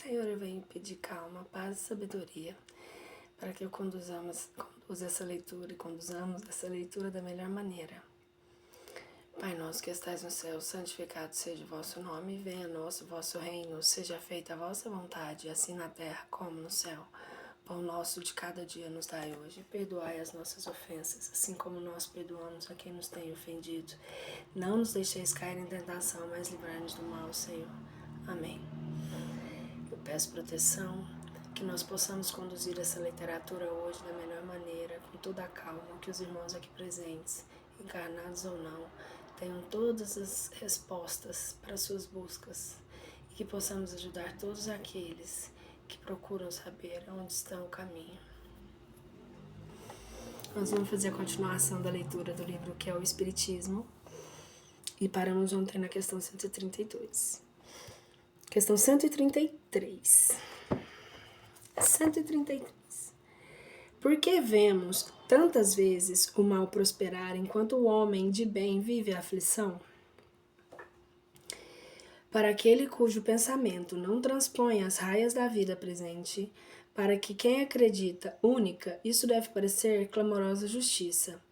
Senhor, eu venho pedir calma, paz e sabedoria para que eu conduza essa leitura e conduzamos essa leitura da melhor maneira. Pai nosso que estais no céu, santificado seja o vosso nome, venha a nós o vosso reino, seja feita a vossa vontade, assim na terra como no céu. Pão nosso de cada dia nos dai hoje, perdoai as nossas ofensas, assim como nós perdoamos a quem nos tem ofendido. Não nos deixeis cair em tentação, mas livrai-nos do mal, Senhor. Amém. Eu peço proteção, que nós possamos conduzir essa literatura hoje da melhor maneira, com toda a calma, que os irmãos aqui presentes, encarnados ou não, tenham todas as respostas para suas buscas e que possamos ajudar todos aqueles que procuram saber onde está o caminho. Nós vamos fazer a continuação da leitura do livro que é o Espiritismo e paramos ontem na questão 132. Questão 133. 133. Por que vemos tantas vezes o mal prosperar enquanto o homem de bem vive a aflição? Para aquele cujo pensamento não transpõe as raias da vida presente, para que quem acredita única, isso deve parecer clamorosa justiça.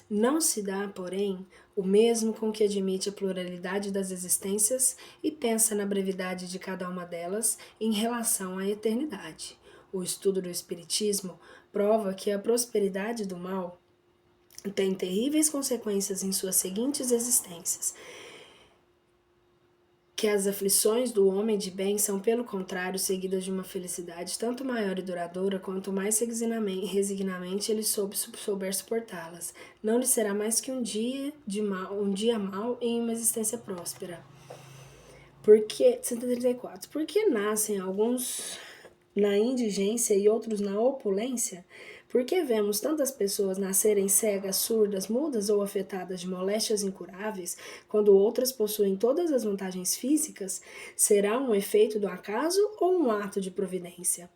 Não se dá, porém, o mesmo com que admite a pluralidade das existências e pensa na brevidade de cada uma delas em relação à eternidade. O estudo do Espiritismo prova que a prosperidade do mal tem terríveis consequências em suas seguintes existências, que as aflições do homem de bem são, pelo contrário, seguidas de uma felicidade tanto maior e duradoura, quanto mais resignadamente ele souber suportá-las. Não lhe será mais que um dia mau em uma existência próspera. 134. Por que nascem alguns na indigência e outros na opulência? Por que vemos tantas pessoas nascerem cegas, surdas, mudas ou afetadas de moléstias incuráveis, quando outras possuem todas as vantagens físicas? Será um efeito do acaso ou um ato de providência?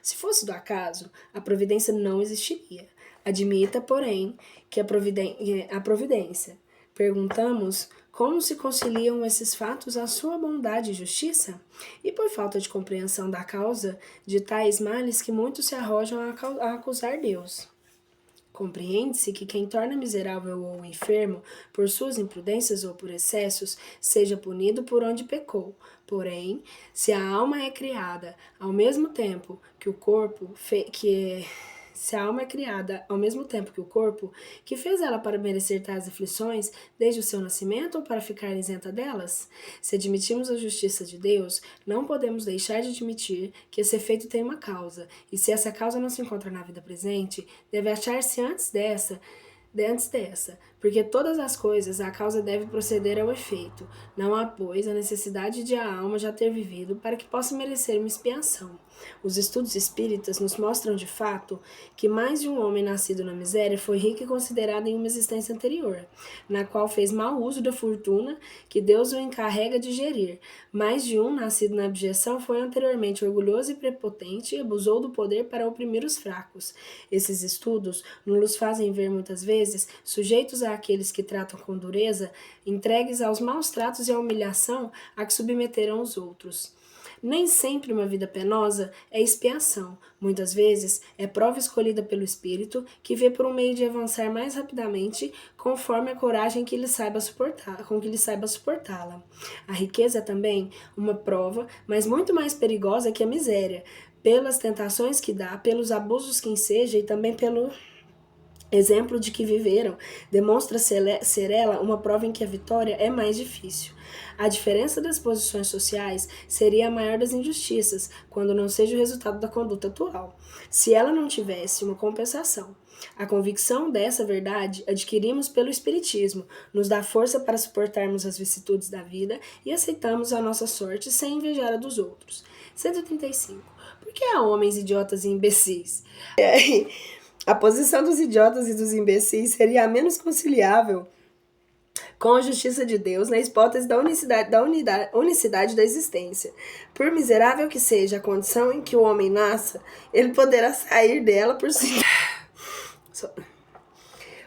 Se fosse do acaso, a providência não existiria. Admita, porém, que a providência. Perguntamos como se conciliam esses fatos à sua bondade e justiça? E por falta de compreensão da causa de tais males que muitos se arrojam a acusar Deus. Compreende-se que quem torna miserável ou enfermo por suas imprudências ou por excessos seja punido por onde pecou. Porém, se a alma é criada ao mesmo tempo que o corpo, se a alma é criada ao mesmo tempo que o corpo, que fez ela para merecer tais aflições desde o seu nascimento ou para ficar isenta delas? Se admitimos a justiça de Deus, não podemos deixar de admitir que esse efeito tem uma causa, e se essa causa não se encontra na vida presente, deve achar-se antes dessa, porque todas as coisas a causa deve proceder ao efeito. Não há, pois, a necessidade de a alma já ter vivido para que possa merecer uma expiação. Os estudos espíritas nos mostram de fato que mais de um homem nascido na miséria foi rico e considerado em uma existência anterior, na qual fez mau uso da fortuna que Deus o encarrega de gerir. Mais de um nascido na abjeção foi anteriormente orgulhoso e prepotente e abusou do poder para oprimir os fracos. Esses estudos nos fazem ver muitas vezes sujeitos àqueles que tratam com dureza, entregues aos maus tratos e à humilhação a que submeteram os outros. Nem sempre uma vida penosa é expiação. Muitas vezes é prova escolhida pelo espírito, que vê por um meio de avançar mais rapidamente, conforme a coragem que lhe saiba suportá-la. A riqueza é também uma prova, mas muito mais perigosa que a miséria, pelas tentações que dá, pelos abusos que enseja e também pelo exemplo de que viveram, demonstra ser ela uma prova em que a vitória é mais difícil. A diferença das posições sociais seria a maior das injustiças, quando não seja o resultado da conduta atual, se ela não tivesse uma compensação. A convicção dessa verdade adquirimos pelo Espiritismo, nos dá força para suportarmos as vicissitudes da vida e aceitamos a nossa sorte sem invejar a dos outros. 135. Por que há homens idiotas e imbecis? A posição dos idiotas e dos imbecis seria a menos conciliável com a justiça de Deus na hipótese da unicidade da existência. Por miserável que seja a condição em que o homem nasça, ele poderá sair dela por si.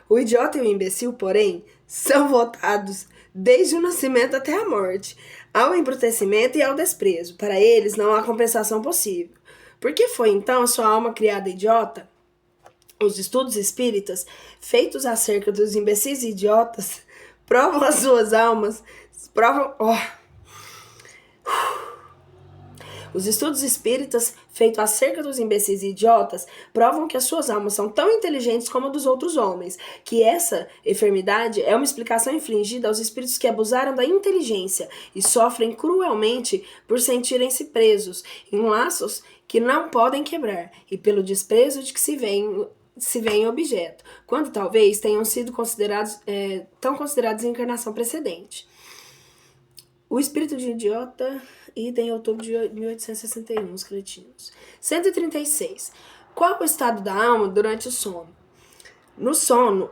O idiota e o imbecil, porém, são votados desde o nascimento até a morte. ao embrutecimento e ao desprezo. Para eles não há compensação possível. Por que foi então a sua alma criada idiota? Os estudos espíritas, feitos acerca dos imbecis e idiotas, provam as suas almas, Os estudos espíritas, feitos acerca dos imbecis e idiotas, provam que as suas almas são tão inteligentes como a dos outros homens, que essa enfermidade é uma explicação infligida aos espíritos que abusaram da inteligência e sofrem cruelmente por sentirem-se presos em laços que não podem quebrar e pelo desprezo de que se veem objeto, quando talvez tenham sido tão considerados em encarnação precedente. O espírito de idiota, item outubro de 1861, os cretinos. 136. Qual o estado da alma durante o sono? No sono,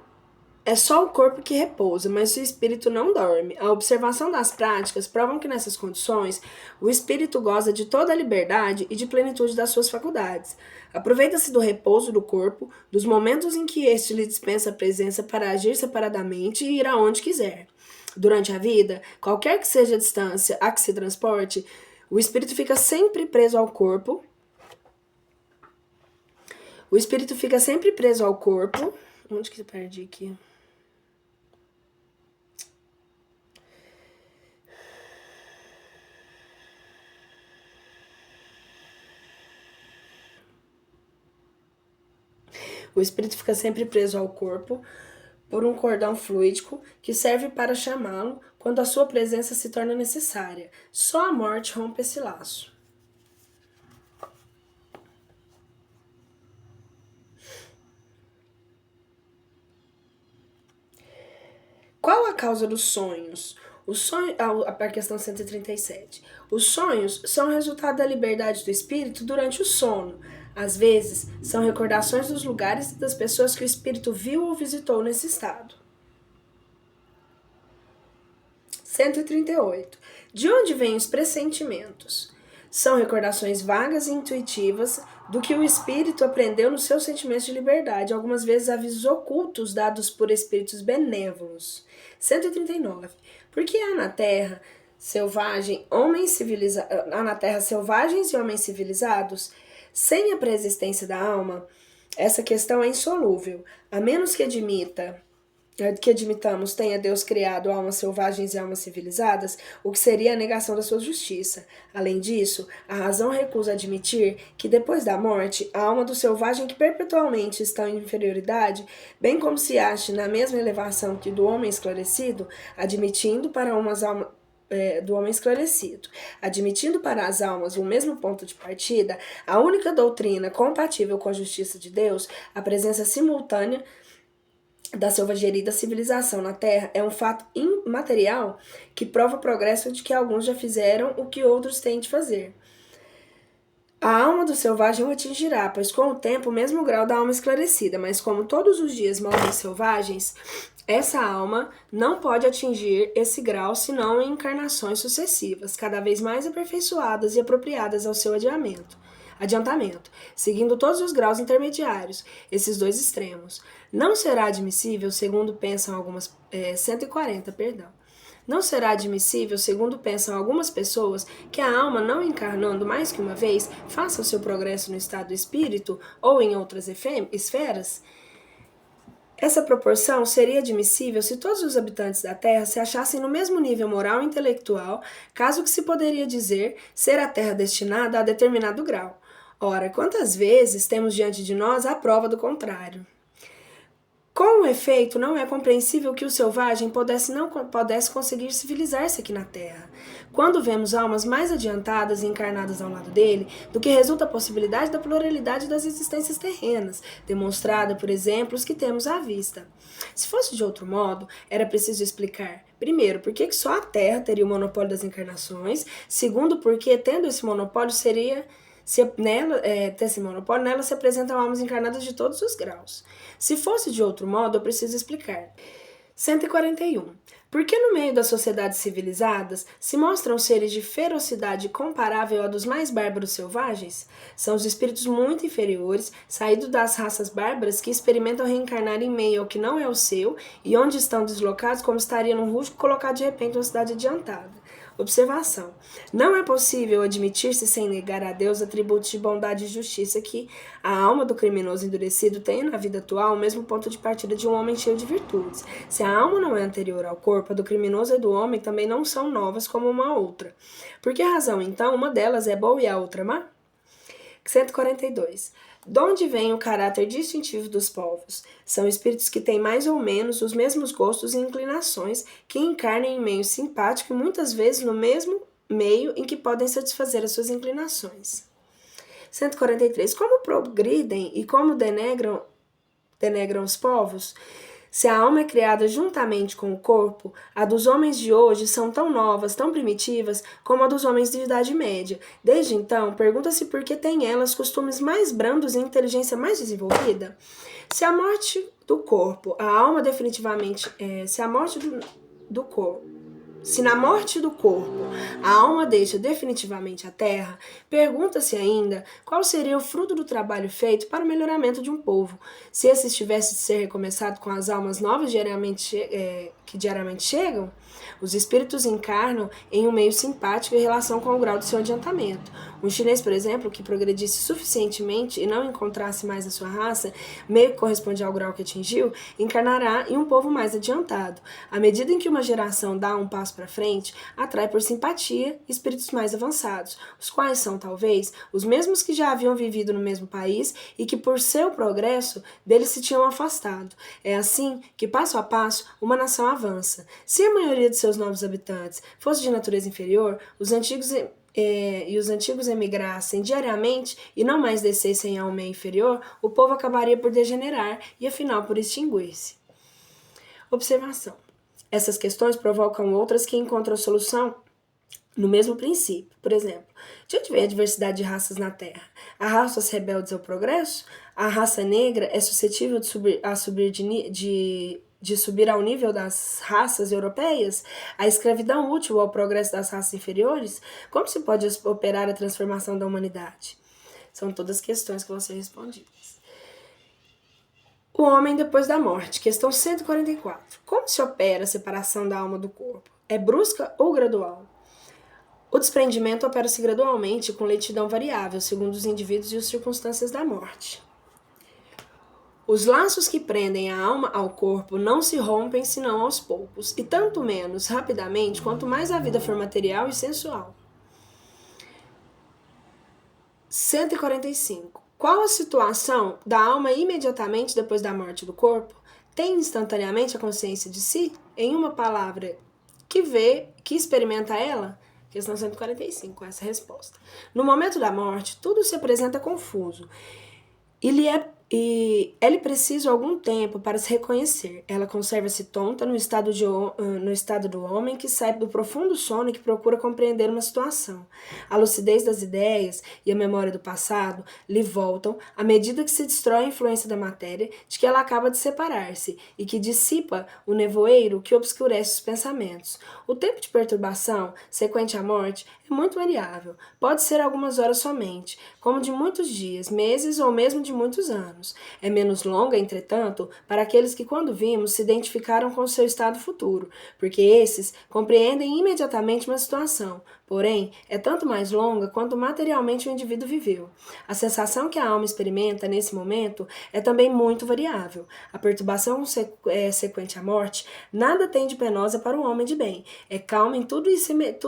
é só o corpo que repousa, mas o espírito não dorme. A observação das práticas provam que nessas condições, o espírito goza de toda a liberdade e de plenitude das suas faculdades. Aproveita-se do repouso do corpo, dos momentos em que este lhe dispensa a presença para agir separadamente e ir aonde quiser. Durante a vida, qualquer que seja a distância a que se transporte, o espírito fica sempre preso ao corpo. Onde que eu perdi aqui? O espírito fica sempre preso ao corpo por um cordão fluídico que serve para chamá-lo quando a sua presença se torna necessária. Só a morte rompe esse laço. Qual a causa dos sonhos? A questão 137. Os sonhos são resultado da liberdade do espírito durante o sono. Às vezes, são recordações dos lugares e das pessoas que o espírito viu ou visitou nesse estado. 138. De onde vêm os pressentimentos? São recordações vagas e intuitivas do que o espírito aprendeu nos seus sentimentos de liberdade, algumas vezes avisos ocultos dados por espíritos benévolos. 139. Por que há na Terra selvagens e homens civilizados? Sem a preexistência da alma, essa questão é insolúvel, a menos que admitamos tenha Deus criado almas selvagens e almas civilizadas, o que seria a negação da sua justiça. Além disso, a razão recusa admitir que depois da morte, a alma do selvagem que perpetualmente está em inferioridade, bem como se ache na mesma elevação que do homem esclarecido, admitindo para as almas o mesmo ponto de partida, a única doutrina compatível com a justiça de Deus, a presença simultânea da selvageria e da civilização na Terra é um fato imaterial que prova o progresso de que alguns já fizeram o que outros têm de fazer. A alma do selvagem o atingirá, pois com o tempo o mesmo grau da alma esclarecida, mas como todos os dias morrem selvagens, essa alma não pode atingir esse grau senão em encarnações sucessivas, cada vez mais aperfeiçoadas e apropriadas ao seu adiantamento, seguindo todos os graus intermediários, esses dois extremos. Não será admissível, segundo pensam algumas... 140, perdão. Não será admissível, segundo pensam algumas pessoas, que a alma, não encarnando mais que uma vez, faça o seu progresso no estado do espírito ou em outras esferas? Essa proporção seria admissível se todos os habitantes da Terra se achassem no mesmo nível moral e intelectual, caso que se poderia dizer ser a Terra destinada a determinado grau. Ora, quantas vezes temos diante de nós a prova do contrário? Com efeito, não é compreensível que o selvagem pudesse conseguir civilizar-se aqui na Terra. Quando vemos almas mais adiantadas e encarnadas ao lado dele, do que resulta a possibilidade da pluralidade das existências terrenas, demonstrada por exemplos que temos à vista. Se fosse de outro modo, era preciso explicar, primeiro, por que só a Terra teria o monopólio das encarnações, segundo, porque, tendo esse monopólio, nela se apresentam almas encarnadas de todos os graus. Se fosse de outro modo, eu preciso explicar. 141. Por que no meio das sociedades civilizadas se mostram seres de ferocidade comparável a dos mais bárbaros selvagens? São os espíritos muito inferiores, saídos das raças bárbaras, que experimentam reencarnar em meio ao que não é o seu e onde estão deslocados como estaria num rústico colocado de repente em uma cidade adiantada. Observação. Não é possível admitir-se sem negar a Deus atributos de bondade e justiça que a alma do criminoso endurecido tem na vida atual o mesmo ponto de partida de um homem cheio de virtudes. Se a alma não é anterior ao corpo, a do criminoso e do homem também não são novas como uma outra. Por que razão, então, uma delas é boa e a outra má? 142. De onde vem o caráter distintivo dos povos? São espíritos que têm mais ou menos os mesmos gostos e inclinações, que encarnam em meio simpático e muitas vezes no mesmo meio em que podem satisfazer as suas inclinações. 143. Como progridem e como denegram os povos? Se a alma é criada juntamente com o corpo, a dos homens de hoje são tão novas, tão primitivas, como a dos homens de idade média. Desde então, pergunta-se por que têm elas costumes mais brandos e inteligência mais desenvolvida. Se a morte do corpo, a alma definitivamente... Se na morte do corpo a alma deixa definitivamente a terra, pergunta-se ainda qual seria o fruto do trabalho feito para o melhoramento de um povo, se esse tivesse de ser recomeçado com as almas novas que diariamente chegam. Os espíritos encarnam em um meio simpático em relação com o grau do seu adiantamento. Um chinês, por exemplo, que progredisse suficientemente e não encontrasse mais a sua raça, meio que corresponde ao grau que atingiu, encarnará em um povo mais adiantado. À medida em que uma geração dá um passo para frente, atrai por simpatia espíritos mais avançados, os quais são, talvez, os mesmos que já haviam vivido no mesmo país e que, por seu progresso, deles se tinham afastado. É assim que, passo a passo, uma nação avança. Se a maioria de seus novos habitantes fosse de natureza inferior, os antigos emigrassem diariamente e não mais descessem ao meio inferior, o povo acabaria por degenerar e, afinal, por extinguir-se. Observação. Essas questões provocam outras que encontram solução no mesmo princípio. Por exemplo, de onde vem a diversidade de raças na Terra? Há raças rebeldes ao progresso? A raça negra é suscetível de subir ao nível das raças europeias? A escravidão útil ao progresso das raças inferiores? Como se pode operar a transformação da humanidade? São todas questões que vão ser respondidas. O homem depois da morte, questão 144. Como se opera a separação da alma do corpo? É brusca ou gradual? O desprendimento opera-se gradualmente, com lentidão variável, segundo os indivíduos e as circunstâncias da morte. Os laços que prendem a alma ao corpo não se rompem senão aos poucos, e tanto menos rapidamente quanto mais a vida for material e sensual. 145. Qual a situação da alma imediatamente depois da morte do corpo? Tem instantaneamente a consciência de si? Em uma palavra, que vê, que experimenta ela? Questão 145, essa resposta. No momento da morte, tudo se apresenta confuso. É-lhe preciso algum tempo para se reconhecer. Ela conserva-se tonta no estado do homem que sai do profundo sono e que procura compreender uma situação. A lucidez das ideias e a memória do passado lhe voltam à medida que se destrói a influência da matéria de que ela acaba de separar-se e que dissipa o nevoeiro que obscurece os pensamentos. O tempo de perturbação sequente à morte é muito variável. Pode ser algumas horas somente, como de muitos dias, meses ou mesmo de muitos anos. É menos longa, entretanto, para aqueles que, quando vimos, se identificaram com o seu estado futuro, porque esses compreendem imediatamente uma situação. Porém, é tanto mais longa quanto materialmente o indivíduo viveu. A sensação que a alma experimenta nesse momento é também muito variável. A perturbação sequente à morte nada tem de penosa para o homem de bem. É calma em tudo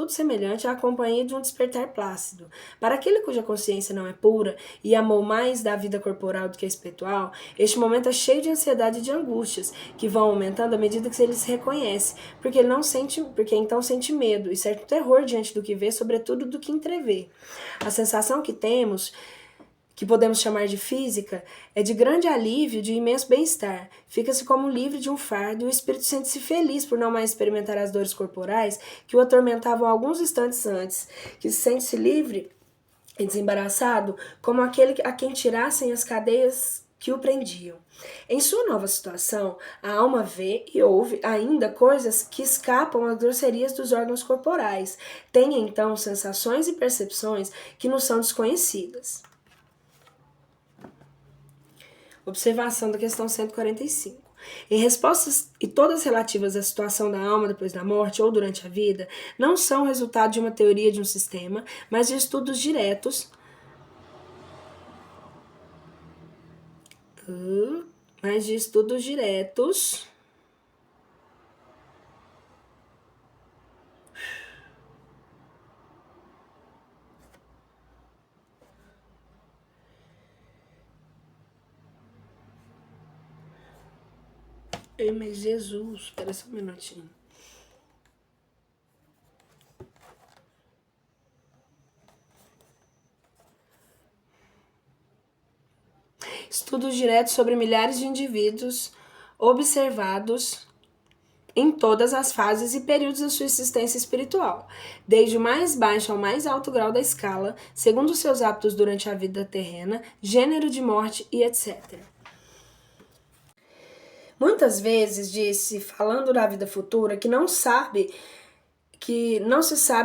semelhante à companhia de um despertar plácido. Para aquele cuja consciência não é pura e amou mais da vida corporal do que a espiritual, este momento é cheio de ansiedade e de angústias, que vão aumentando à medida que ele se reconhece, porque então sente medo e certo terror diante do que vê, sobretudo do que entrevê. A sensação que temos, que podemos chamar de física, é de grande alívio, de imenso bem-estar. Fica-se como livre de um fardo e o espírito sente-se feliz por não mais experimentar as dores corporais que o atormentavam alguns instantes antes, que sente-se livre e desembaraçado como aquele a quem tirassem as cadeias que o prendiam. Em sua nova situação, a alma vê e ouve ainda coisas que escapam às grosserias dos órgãos corporais. Tem então sensações e percepções que nos são desconhecidas. Observação da questão 145. Em respostas e todas relativas à situação da alma depois da morte ou durante a vida, não são resultado de uma teoria de um sistema, mas de estudos diretos Ei, mas Jesus, espera só um minutinho. Estudos diretos sobre milhares de indivíduos observados em todas as fases e períodos da sua existência espiritual, desde o mais baixo ao mais alto grau da escala, segundo seus hábitos durante a vida terrena, gênero de morte e etc. Muitas vezes disse, falando da vida futura, que não se sabe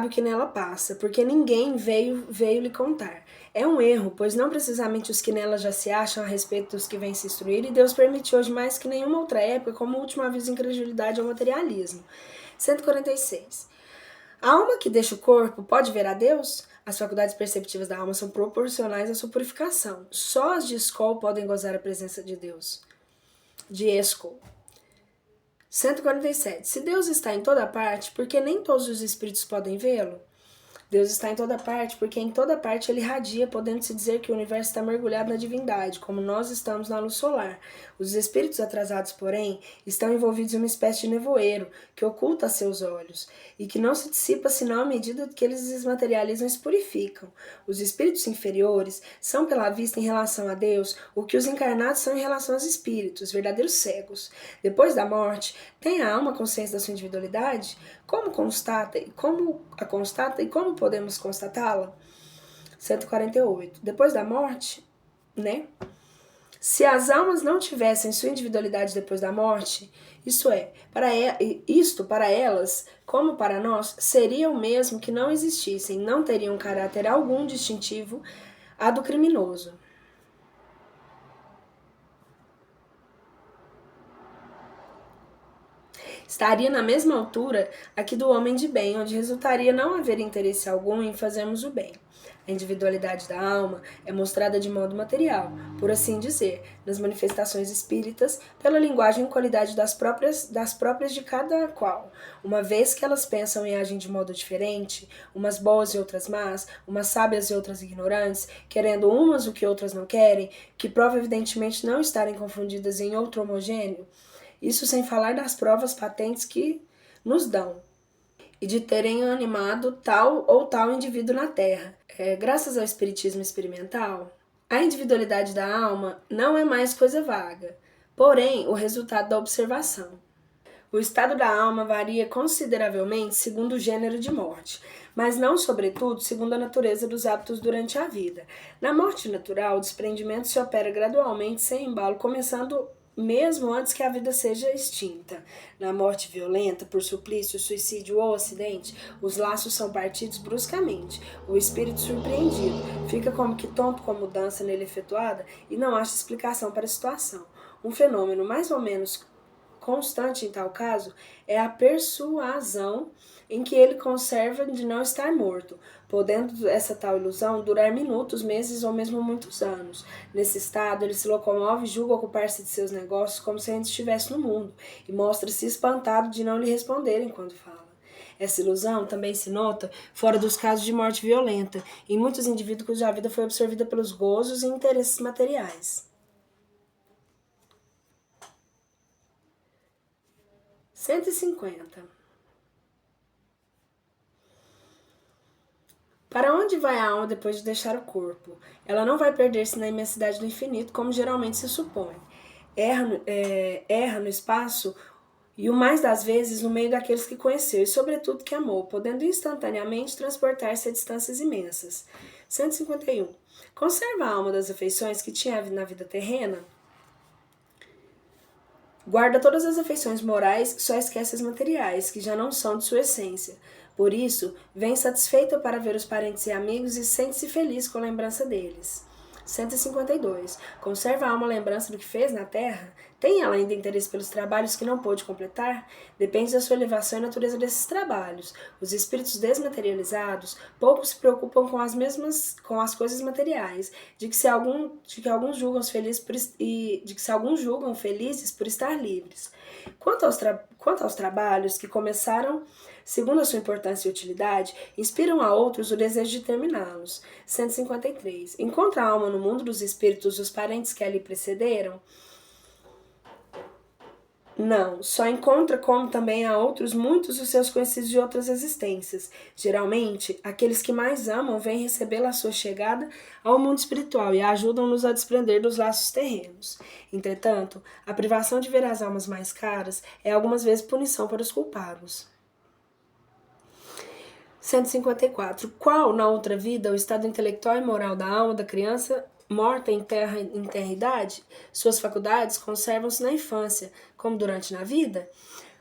o que nela passa, porque ninguém veio lhe contar. É um erro, pois não precisamente os que nela já se acham a respeito dos que vêm se instruir, e Deus permitiu hoje mais que nenhuma outra época como último aviso de incredulidade ao materialismo. 146. A alma que deixa o corpo pode ver a Deus? As faculdades perceptivas da alma são proporcionais à sua purificação. Só as de Skol podem gozar a presença de Deus. De Skol. 147. Se Deus está em toda parte, por que nem todos os espíritos podem vê-lo? Deus está em toda parte, porque em toda parte ele irradia, podendo-se dizer que o universo está mergulhado na divindade, como nós estamos na luz solar. Os espíritos atrasados, porém, estão envolvidos em uma espécie de nevoeiro, que oculta seus olhos, e que não se dissipa senão à medida que eles desmaterializam e se purificam. Os espíritos inferiores são, pela vista, em relação a Deus, o que os encarnados são em relação aos espíritos, verdadeiros cegos. Depois da morte, tem a alma consciência da sua individualidade? Como constata e como podemos constatá-la? 148. Depois da morte, né? Se as almas não tivessem sua individualidade depois da morte, isto para elas, como para nós, seria o mesmo que não existissem, não teriam caráter algum distintivo a do criminoso. Estaria na mesma altura a que do homem de bem, onde resultaria não haver interesse algum em fazermos o bem. A individualidade da alma é mostrada de modo material, por assim dizer, nas manifestações espíritas, pela linguagem e qualidade das próprias de cada qual, uma vez que elas pensam e agem de modo diferente, umas boas e outras más, umas sábias e outras ignorantes, querendo umas o que outras não querem, que prova evidentemente não estarem confundidas em outro homogêneo. Isso sem falar das provas patentes que nos dão, e de terem animado tal ou tal indivíduo na Terra. Graças ao espiritismo experimental, a individualidade da alma não é mais coisa vaga, porém o resultado da observação. O estado da alma varia consideravelmente segundo o gênero de morte, mas não, sobretudo, segundo a natureza dos hábitos durante a vida. Na morte natural, o desprendimento se opera gradualmente, sem embalo, começando mesmo antes que a vida seja extinta. Na morte violenta, por suplício, suicídio ou acidente, os laços são partidos bruscamente. O espírito surpreendido fica como que tonto com a mudança nele efetuada e não acha explicação para a situação. Um fenômeno mais ou menos constante em tal caso é a persuasão em que ele conserva de não estar morto, podendo essa tal ilusão durar minutos, meses ou mesmo muitos anos. Nesse estado, ele se locomove e julga ocupar-se de seus negócios como se ainda estivesse no mundo, e mostra-se espantado de não lhe responderem quando fala. Essa ilusão também se nota fora dos casos de morte violenta, em muitos indivíduos cuja vida foi absorvida pelos gozos e interesses materiais. 150. Para onde vai a alma depois de deixar o corpo? Ela não vai perder-se na imensidade do infinito, como geralmente se supõe. Erra no espaço e o mais das vezes no meio daqueles que conheceu e sobretudo que amou, podendo instantaneamente transportar-se a distâncias imensas. 151. Conserva a alma das afeições que tinha na vida terrena? Guarda todas as afeições morais, só esquece as materiais, que já não são de sua essência. Por isso, vem satisfeita para ver os parentes e amigos e sente-se feliz com a lembrança deles. 152. Conserva a alma a lembrança do que fez na terra? Tem ela ainda interesse pelos trabalhos que não pôde completar? Depende da sua elevação e natureza desses trabalhos. Os espíritos desmaterializados pouco se preocupam com as coisas materiais, de que alguns julgam felizes por estar livres. Quanto aos trabalhos que começaram segundo a sua importância e utilidade, inspiram a outros o desejo de terminá-los. 153. Encontra a alma no mundo dos espíritos os parentes que ali precederam? Não, só encontra como também há outros muitos os seus conhecidos de outras existências. Geralmente, aqueles que mais amam vêm recebê-la à sua chegada ao mundo espiritual e ajudam-nos a desprender dos laços terrenos. Entretanto, a privação de ver as almas mais caras é algumas vezes punição para os culpados. 154. Qual, na outra vida, o estado intelectual e moral da alma da criança morta em terra idade? Suas faculdades conservam-se na infância, como durante na vida?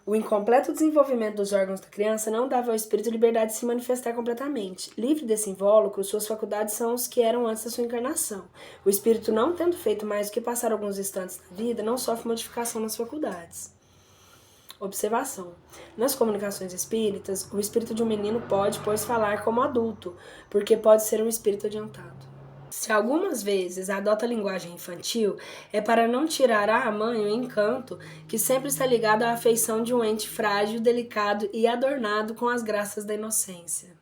O incompleto desenvolvimento dos órgãos da criança não dava ao espírito liberdade de se manifestar completamente. Livre desse invólucro, suas faculdades são os que eram antes da sua encarnação. O espírito, não tendo feito mais do que passar alguns instantes da vida, não sofre modificação nas faculdades. Observação. Nas comunicações espíritas, o espírito de um menino pode, pois, falar como adulto, porque pode ser um espírito adiantado. Se algumas vezes adota a linguagem infantil, é para não tirar à mãe o encanto que sempre está ligado à afeição de um ente frágil, delicado e adornado com as graças da inocência.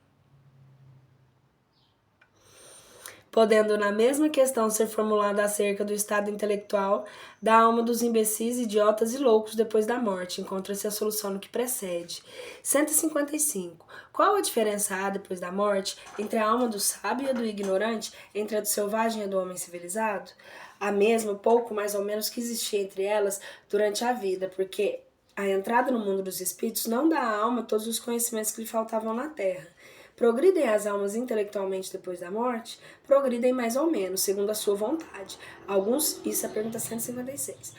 Podendo na mesma questão ser formulada acerca do estado intelectual da alma dos imbecis, idiotas e loucos depois da morte, encontra-se a solução no que precede. 155. Qual a diferença há depois da morte entre a alma do sábio e a do ignorante, entre a do selvagem e a do homem civilizado? A mesma, pouco mais ou menos, que existia entre elas durante a vida, porque a entrada no mundo dos espíritos não dá à alma todos os conhecimentos que lhe faltavam na terra. Progridem as almas intelectualmente depois da morte? Progridem mais ou menos, segundo a sua vontade. Isso é a pergunta 156.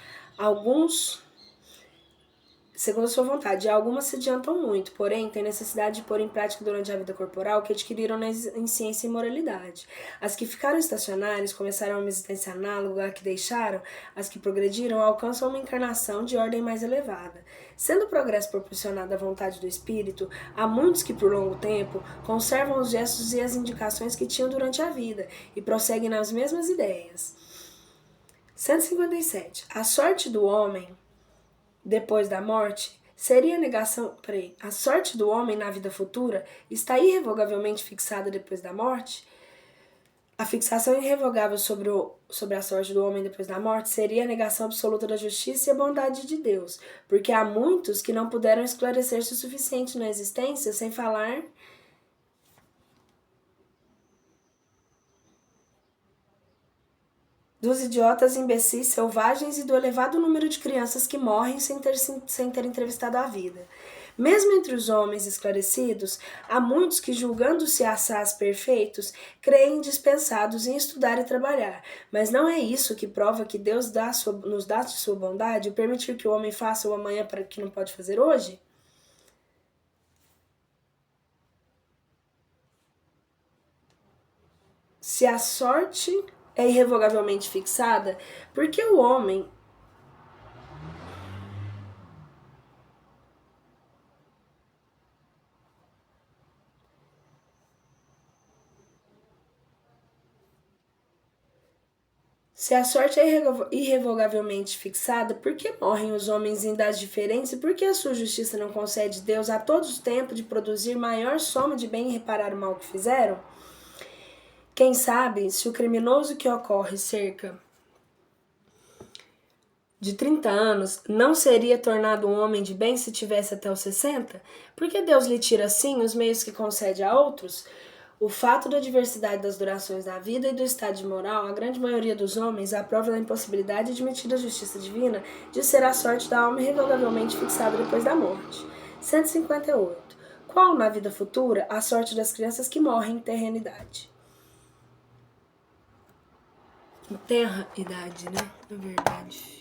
Segundo a sua vontade, algumas se adiantam muito, porém, têm necessidade de pôr em prática durante a vida corporal o que adquiriram em ciência e moralidade. As que ficaram estacionárias, começaram uma existência análoga à que deixaram, as que progrediram alcançam uma encarnação de ordem mais elevada. Sendo o progresso proporcionado à vontade do espírito, há muitos que, por longo tempo, conservam os gestos e as indicações que tinham durante a vida e prosseguem nas mesmas ideias. 157. A sorte do homem depois da morte seria a sorte do homem na vida futura está irrevogavelmente fixada depois da morte? A fixação irrevogável sobre a sorte do homem depois da morte seria a negação absoluta da justiça e a bondade de Deus, porque há muitos que não puderam esclarecer-se o suficiente na existência, sem falar dos idiotas, imbecis, selvagens e do elevado número de crianças que morrem sem ter entrevistado a vida. Mesmo entre os homens esclarecidos, há muitos que, julgando-se assaz perfeitos, creem dispensados em estudar e trabalhar. Mas não é isso que prova que Deus nos dá de sua bondade o permitir que o homem faça o amanhã para que não pode fazer hoje? Se a sorte é irrevogavelmente fixada, por que o homem Se a sorte é irrevogavelmente fixada, por que morrem os homens em idades diferentes e por que a sua justiça não concede Deus a todos o tempo de produzir maior soma de bem e reparar o mal que fizeram? Quem sabe se o criminoso que ocorre cerca de 30 anos não seria tornado um homem de bem se tivesse até os 60? Por que Deus lhe tira assim os meios que concede a outros? O fato da diversidade das durações da vida e do estado de moral, a grande maioria dos homens, a prova da impossibilidade admitida da justiça divina de ser a sorte da alma irrevogavelmente fixada depois da morte. 158. Qual, na vida futura, a sorte das crianças que morrem em terrenidade? Em terra-idade, né? Na verdade.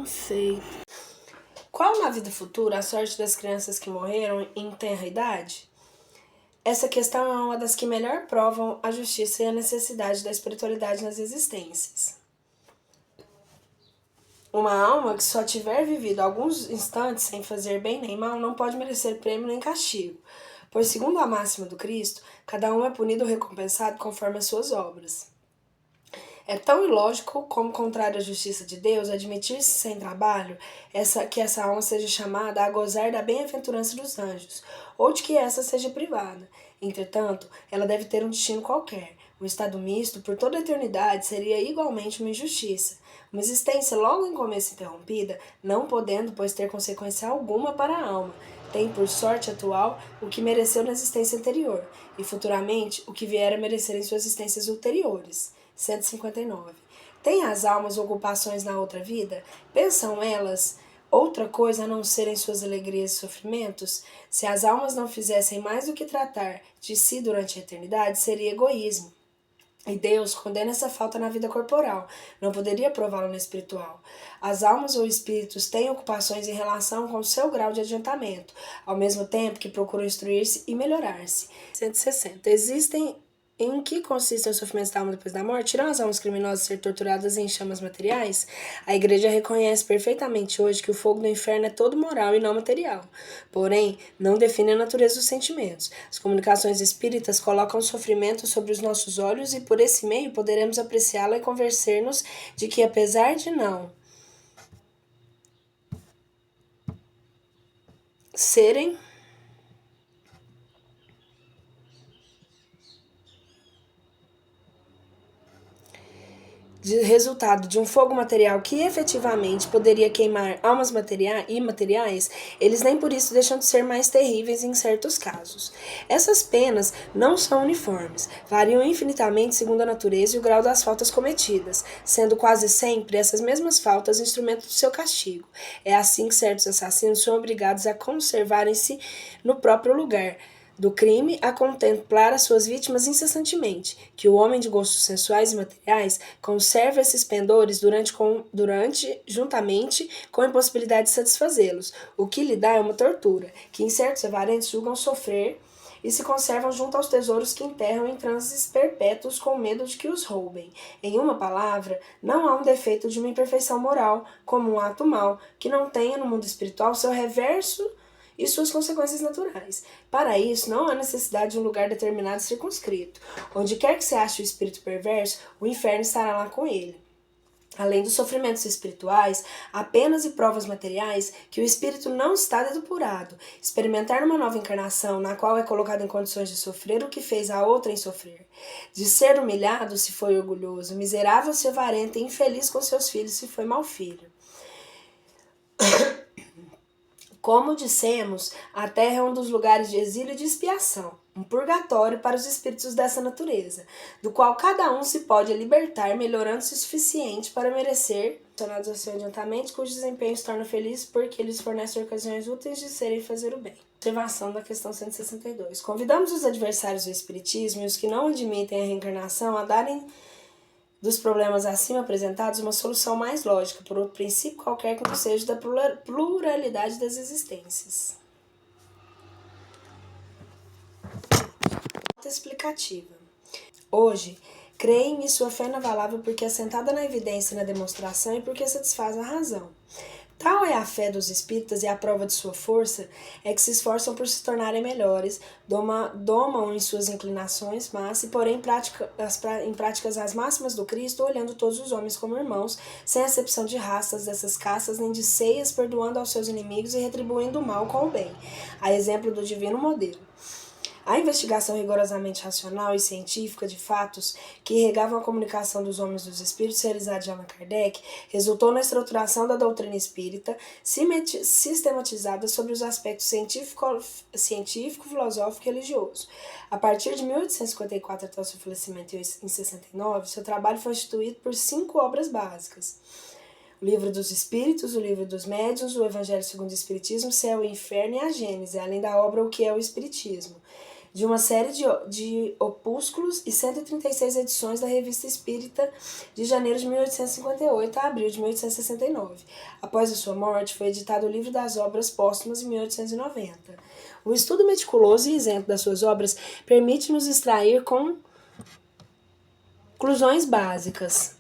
Não sei. Qual na vida futura a sorte das crianças que morreram em tenra idade? Essa questão é uma das que melhor provam a justiça e a necessidade da espiritualidade nas existências. Uma alma que só tiver vivido alguns instantes sem fazer bem nem mal não pode merecer prêmio nem castigo, pois, segundo a máxima do Cristo, cada um é punido ou recompensado conforme as suas obras. É tão ilógico como contrário à justiça de Deus admitir-se sem trabalho que essa alma seja chamada a gozar da bem-aventurança dos anjos, ou de que essa seja privada. Entretanto, ela deve ter um destino qualquer. Um estado misto por toda a eternidade seria igualmente uma injustiça. Uma existência logo em começo interrompida, não podendo, pois, ter consequência alguma para a alma, tem por sorte atual o que mereceu na existência anterior, e futuramente o que vier a merecer em suas existências ulteriores. 159. Tem as almas ocupações na outra vida? Pensam elas outra coisa a não serem suas alegrias e sofrimentos? Se as almas não fizessem mais do que tratar de si durante a eternidade, seria egoísmo. E Deus condena essa falta na vida corporal, não poderia prová-la na espiritual. As almas ou espíritos têm ocupações em relação com o seu grau de adiantamento, ao mesmo tempo que procuram instruir-se e melhorar-se. 160. Existem em que consistem os sofrimentos da alma depois da morte? Irão as almas criminosas ser torturadas em chamas materiais? A Igreja reconhece perfeitamente hoje que o fogo do inferno é todo moral e não material. Porém, não define a natureza dos sentimentos. As comunicações espíritas colocam o sofrimento sobre os nossos olhos e, por esse meio, poderemos apreciá-la e convencer-nos de que, apesar de não serem resultado de um fogo material que efetivamente poderia queimar almas imateriais, eles nem por isso deixam de ser mais terríveis em certos casos. Essas penas não são uniformes, variam infinitamente segundo a natureza e o grau das faltas cometidas, sendo quase sempre essas mesmas faltas instrumento do seu castigo. É assim que certos assassinos são obrigados a conservarem-se no próprio lugar do crime, a contemplar as suas vítimas incessantemente, que o homem de gostos sensuais e materiais conserva esses pendores juntamente com a impossibilidade de satisfazê-los, o que lhe dá é uma tortura, que em certos avarentos julgam sofrer e se conservam junto aos tesouros que enterram em transes perpétuos com medo de que os roubem. Em uma palavra, não há um defeito de uma imperfeição moral, como um ato mau, que não tenha no mundo espiritual seu reverso e suas consequências naturais. Para isso, não há necessidade de um lugar determinado e circunscrito. Onde quer que se ache o espírito perverso, o inferno estará lá com ele. Além dos sofrimentos espirituais, há penas e provas materiais que o espírito não está depurado. Experimentar numa nova encarnação, na qual é colocado em condições de sofrer o que fez a outra em sofrer. De ser humilhado se foi orgulhoso, miserável se avarento e infeliz com seus filhos se foi mau filho. Como dissemos, a terra é um dos lugares de exílio e de expiação, um purgatório para os espíritos dessa natureza, do qual cada um se pode libertar, melhorando-se o suficiente para merecer, relacionados ao seu adiantamento, cujo desempenho se torna feliz porque lhes fornece ocasiões úteis de serem e fazer o bem. Observação da questão 162. Convidamos os adversários do espiritismo e os que não admitem a reencarnação a darem dos problemas acima apresentados uma solução mais lógica, por outro princípio qualquer que não seja da pluralidade das existências. Nota explicativa. Hoje, creem em sua fé inabalável porque é assentada na evidência e na demonstração e porque satisfaz a razão. Tal é a fé dos espíritas e a prova de sua força é que se esforçam por se tornarem melhores, domam em suas inclinações, mas, se porém em práticas as máximas do Cristo, olhando todos os homens como irmãos, sem acepção de raças dessas caças, nem de ceias, perdoando aos seus inimigos e retribuindo o mal com o bem, a exemplo do divino modelo. A investigação rigorosamente racional e científica de fatos que regavam a comunicação dos homens dos espíritos realizada de Allan Kardec resultou na estruturação da doutrina espírita sistematizada sobre os aspectos científico, filosófico e religioso. A partir de 1854 até o seu falecimento em 69, seu trabalho foi instituído por 5 obras básicas: o Livro dos Espíritos, o Livro dos Médiuns, o Evangelho segundo o Espiritismo, o Céu e o Inferno e a Gênese, além da obra O que é o Espiritismo. de uma série de opúsculos e 136 edições da Revista Espírita de janeiro de 1858 a abril de 1869. Após a sua morte, foi editado o Livro das Obras Póstumas em 1890. O estudo meticuloso e isento das suas obras permite-nos extrair conclusões básicas.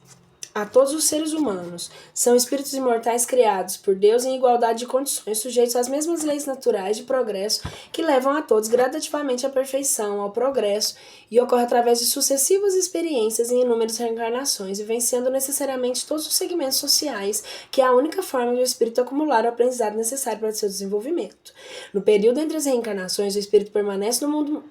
A todos os seres humanos são espíritos imortais criados por Deus em igualdade de condições, sujeitos às mesmas leis naturais de progresso que levam a todos gradativamente à perfeição, ao progresso, e ocorre através de sucessivas experiências em inúmeras reencarnações e vencendo necessariamente todos os segmentos sociais, que é a única forma do espírito acumular o aprendizado necessário para seu desenvolvimento. No período entre as reencarnações, o espírito permanece no mundo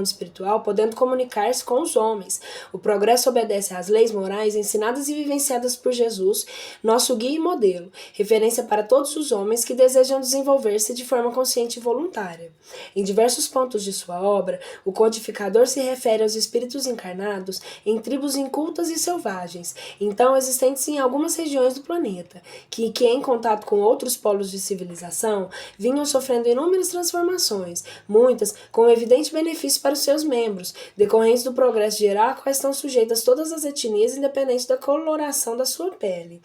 espiritual, podendo comunicar-se com os homens. O progresso obedece às leis morais ensinadas e vivenciadas por Jesus, nosso guia e modelo, referência para todos os homens que desejam desenvolver-se de forma consciente e voluntária. Em diversos pontos de sua obra, o codificador se refere aos espíritos encarnados em tribos incultas e selvagens, então existentes em algumas regiões do planeta, que em contato com outros polos de civilização, vinham sofrendo inúmeras transformações, muitas com evidente benefício para os seus membros, decorrentes do progresso geral a qual estão sujeitas todas as etnias, independente da coloração da sua pele.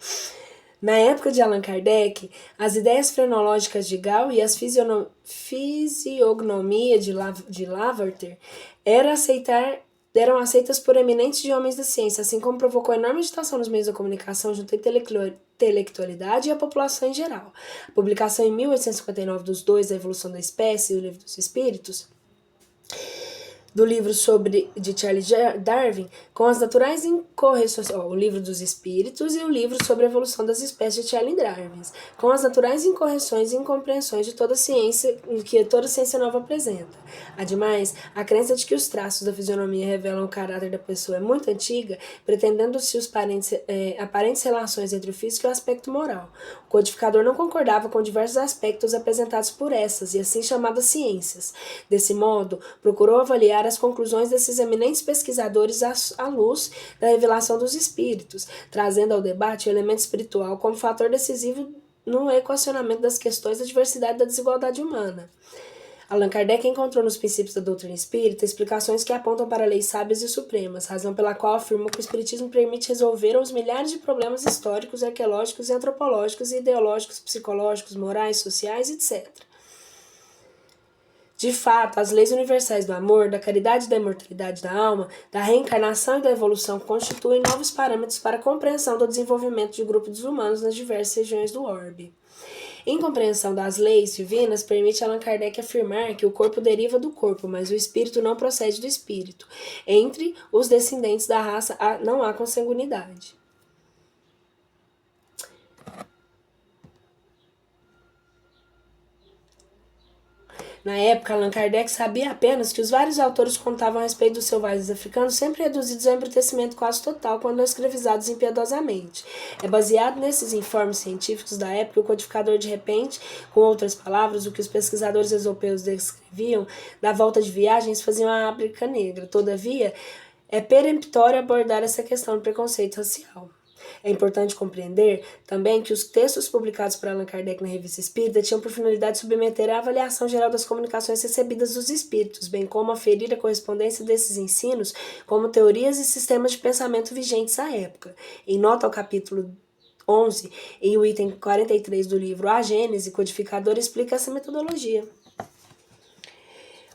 Na época de Allan Kardec, as ideias frenológicas de Gall e as fisiognomia de Lavater eram aceitas por eminentes de homens da ciência, assim como provocou enorme agitação nos meios da comunicação junto à intelectualidade e à população em geral. A publicação em 1859 dos dois, A Evolução da Espécie e o Livro dos Espíritos, do livro de Charles Darwin, com as naturais incorreções, o livro dos espíritos e o livro sobre a evolução das espécies de Charles Darwin, com as naturais incorreções e incompreensões de toda ciência que toda ciência nova apresenta. Ademais, a crença de que os traços da fisionomia revelam o caráter da pessoa é muito antiga, pretendendo-se os aparentes relações entre o físico e o aspecto moral. O codificador não concordava com diversos aspectos apresentados por essas e assim chamadas ciências. Desse modo, procurou avaliar as conclusões desses eminentes pesquisadores à luz da revelação dos espíritos, trazendo ao debate o elemento espiritual como fator decisivo no equacionamento das questões da diversidade e da desigualdade humana. Allan Kardec encontrou nos princípios da doutrina espírita explicações que apontam para leis sábias e supremas, razão pela qual afirma que o espiritismo permite resolver os milhares de problemas históricos, arqueológicos e antropológicos, ideológicos, psicológicos, morais, sociais, etc. De fato, as leis universais do amor, da caridade e da imortalidade da alma, da reencarnação e da evolução constituem novos parâmetros para a compreensão do desenvolvimento de grupos humanos nas diversas regiões do orbe. Em compreensão das leis divinas, permite Allan Kardec afirmar que o corpo deriva do corpo, mas o espírito não procede do espírito. Entre os descendentes da raça não há consanguinidade. Na época, Allan Kardec sabia apenas que os vários autores contavam a respeito dos selvagens africanos sempre reduzidos ao embrutecimento quase total quando não escravizados impiedosamente. É baseado nesses informes científicos da época que o codificador de repente, com outras palavras, o que os pesquisadores europeus descreviam da volta de viagens faziam a África Negra. Todavia, é peremptório abordar essa questão do preconceito racial. É importante compreender também que os textos publicados por Allan Kardec na Revista Espírita tinham por finalidade submeter à avaliação geral das comunicações recebidas dos espíritos, bem como aferir a correspondência desses ensinos como teorias e sistemas de pensamento vigentes à época. Em nota ao capítulo 11, em o item 43 do livro A Gênese, o codificador explica essa metodologia.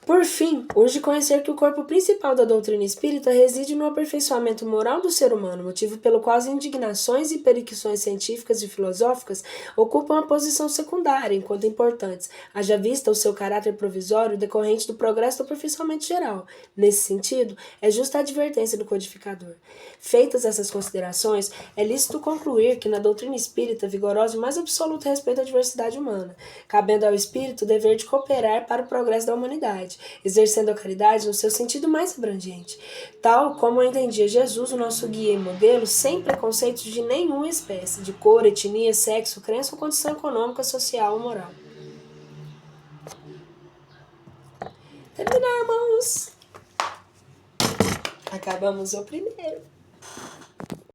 Por fim, urge conhecer que o corpo principal da doutrina espírita reside no aperfeiçoamento moral do ser humano, motivo pelo qual as indignações e perquisições científicas e filosóficas ocupam a posição secundária, enquanto importantes, haja vista o seu caráter provisório decorrente do progresso do aperfeiçoamento geral. Nesse sentido, é justa a advertência do codificador. Feitas essas considerações, é lícito concluir que na doutrina espírita vigorosa o mais absoluto respeito à diversidade humana, cabendo ao espírito o dever de cooperar para o progresso da humanidade, exercendo a caridade no seu sentido mais abrangente, tal como entendia Jesus, o nosso guia e modelo, sem preconceitos de nenhuma espécie, de cor, etnia, sexo, crença ou condição econômica, social ou moral. Terminamos! Acabamos o primeiro.